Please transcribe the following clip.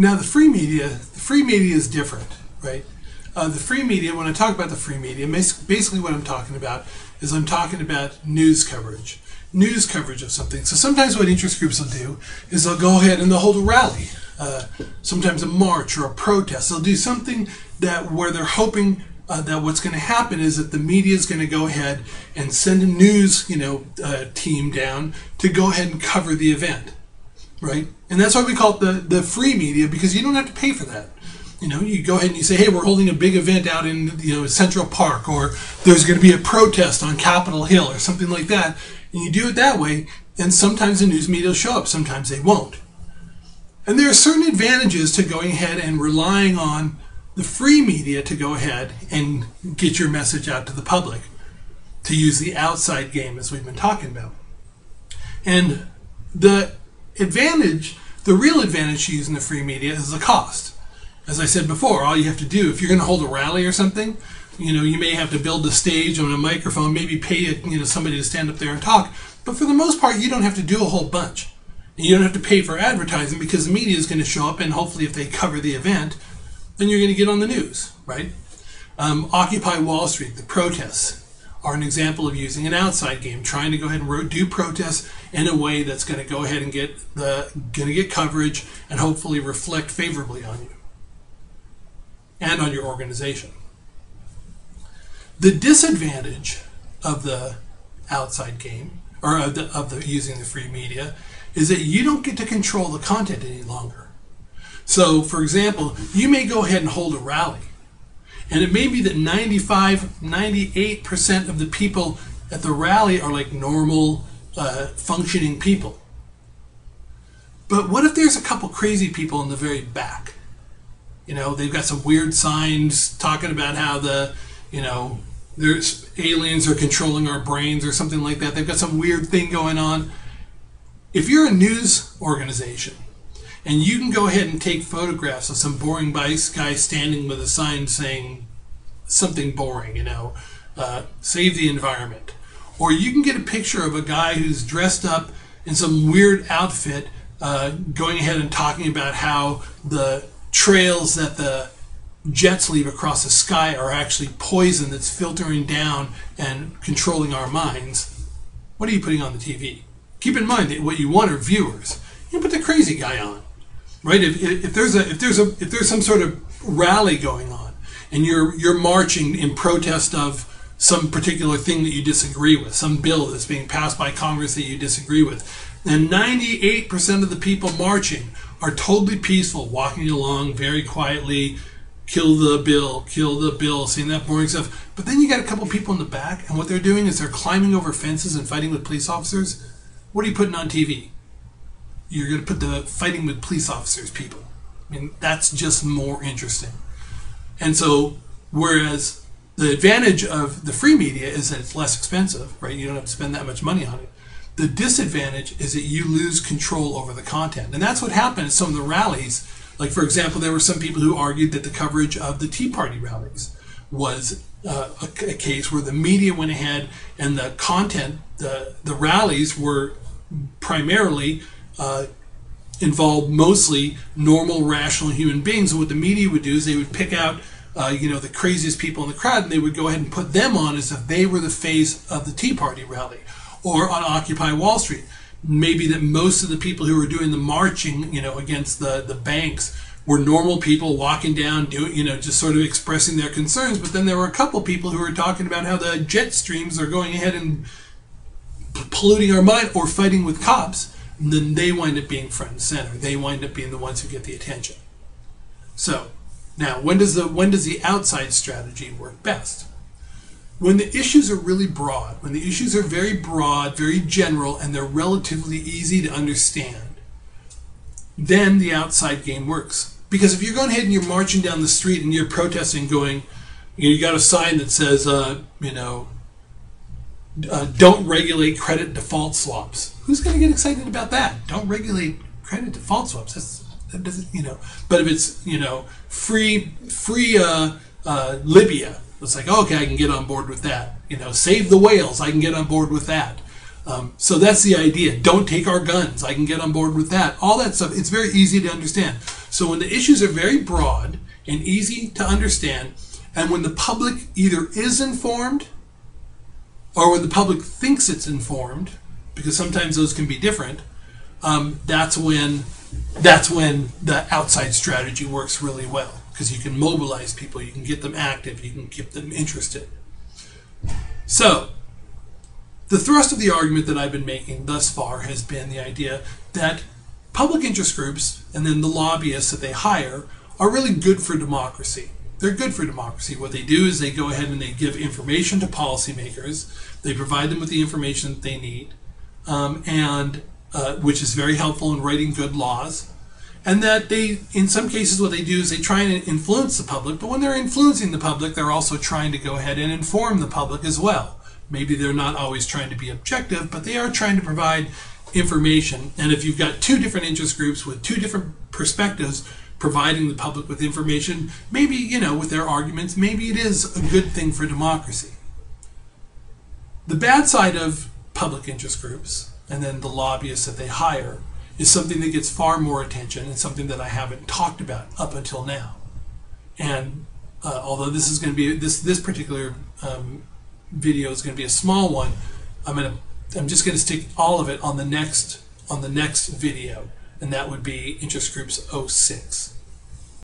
Now the free media is different, right? The free media, when I talk about the free media, basically what I'm talking about is I'm talking about news coverage of something. So sometimes what interest groups will do is they'll go ahead and they'll hold a rally, sometimes a march or a protest. They'll do something where they're hoping that what's going to happen is that the media is going to go ahead and send a news team down to go ahead and cover the event, right? And that's why we call it the free media, because you don't have to pay for that. You go ahead and you say, hey, we're holding a big event out in Central Park, or there's going to be a protest on Capitol Hill or something like that, and you do it that way, and sometimes the news media will show up, sometimes they won't. And there are certain advantages to going ahead and relying on the free media to go ahead and get your message out to the public, to use the outside game as we've been talking about. And the real advantage to using the free media is the cost. As I said before, all you have to do, if you're going to hold a rally or something, you may have to build a stage on a microphone, maybe pay somebody to stand up there and talk. But for the most part, you don't have to do a whole bunch. And you don't have to pay for advertising, because the media is going to show up, and hopefully if they cover the event, then you're going to get on the news, right? Occupy Wall Street, the protests, are an example of using an outside game, trying to go ahead and do protests in a way that's going to go ahead and get coverage and hopefully reflect favorably on you and on your organization. The disadvantage of the outside game, or of using the free media, is that you don't get to control the content any longer. So, for example, you may go ahead and hold a rally, and it may be that 98% of the people at the rally are like normal, functioning people. But what if there's a couple crazy people in the very back? They've got some weird signs talking about how there's aliens are controlling our brains or something like that. They've got some weird thing going on. If you're a news organization and you can go ahead and take photographs of some boring guy standing with a sign saying something boring, save the environment. Or you can get a picture of a guy who's dressed up in some weird outfit going ahead and talking about how the trails that the jets leave across the sky are actually poison that's filtering down and controlling our minds. What are you putting on the TV? Keep in mind that what you want are viewers. You put the crazy guy on, right? If there's some sort of rally going on and you're marching in protest of some particular thing that you disagree with, some bill that's being passed by Congress that you disagree with, then 98% of the people marching are totally peaceful, walking along very quietly, kill the bill, saying that boring stuff. But then you got a couple people in the back, and what they're doing is they're climbing over fences and fighting with police officers. What are you putting on TV? You're going to put the fighting with police officers people. I mean, that's just more interesting. And so, whereas the advantage of the free media is that it's less expensive, right? You don't have to spend that much money on it. The disadvantage is that you lose control over the content. And that's what happened at some of the rallies. Like, for example, there were some people who argued that the coverage of the Tea Party rallies was a case where the media went ahead and the content, the rallies were primarily involved mostly normal, rational human beings. And what the media would do is they would pick out the craziest people in the crowd, and they would go ahead and put them on as if they were the face of the Tea Party rally. Or on Occupy Wall Street, maybe that most of the people who were doing the marching, against the banks were normal people walking down, doing, just sort of expressing their concerns. But then there were a couple people who were talking about how the jet streams are going ahead and polluting our mind, or fighting with cops. And then they wind up being front and center. They wind up being the ones who get the attention. So now, when does the outside strategy work best? When the issues are really broad, when the issues are very broad, very general, and they're relatively easy to understand, then the outside game works. Because if you're going ahead and you're marching down the street and you're protesting, going, you got a sign that says, don't regulate credit default swaps. Who's going to get excited about that? Don't regulate credit default swaps. That doesn't, But if it's, free Libya. It's like, okay, I can get on board with that. Save the whales, I can get on board with that. So that's the idea. Don't take our guns, I can get on board with that. All that stuff, it's very easy to understand. So when the issues are very broad and easy to understand, and when the public either is informed or when the public thinks it's informed, because sometimes those can be different, that's when the outside strategy works really well, because you can mobilize people, you can get them active, you can get them interested. So the thrust of the argument that I've been making thus far has been the idea that public interest groups and then the lobbyists that they hire are really good for democracy. They're good for democracy. What they do is they go ahead and they give information to policymakers. They provide them with the information that they need, which is very helpful in writing good laws. And that they, in some cases, what they do is they try and influence the public, but when they're influencing the public, they're also trying to go ahead and inform the public as well. Maybe they're not always trying to be objective, but they are trying to provide information. And if you've got two different interest groups with two different perspectives providing the public with information, maybe, you know, with their arguments, maybe it is a good thing for democracy. The bad side of public interest groups and then the lobbyists that they hire is something that gets far more attention and something that I haven't talked about up until now. And although this is going to be this particular video is going to be a small one, I'm just going to stick all of it on the next video, and that would be Interest Groups 06.